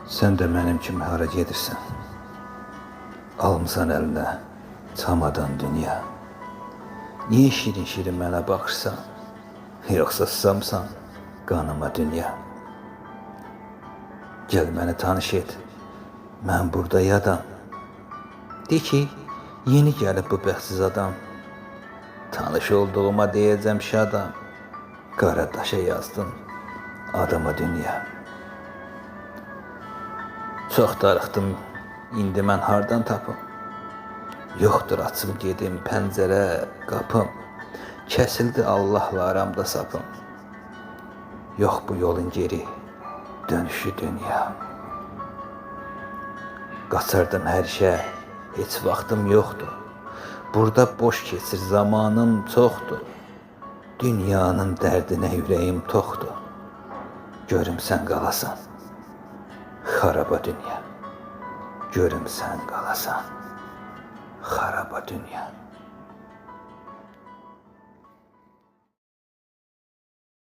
Sen de benim kimi hara gedirsən? Almısan eline çamadan dünya. Niye şirin şirin mənə baxırsan? Yoksa susamsan kanıma dünya. Gel beni tanış et, mən burada yadam. De ki, yeni gelip bu bəxtsiz adam. Tanış olduğuma deyəcəm şadam. Qara daşa yazdın adama dünya. Çox darıxdım, indi mən hardan tapım? Yoxdur açım gedim pəncərə, qapım. Kəsildi Allahla aramda sapım. Yox bu yolun geri dönüşü dünya. Qaçırdım hər işə, heç vaxtım yoxdur. Burada boş keçir zamanım çoxdur. Dünyanın dərdinə ürəyim toxdur. Görüm sən qalasan xaraba dünya. Görüm sən qalasan xaraba dünya.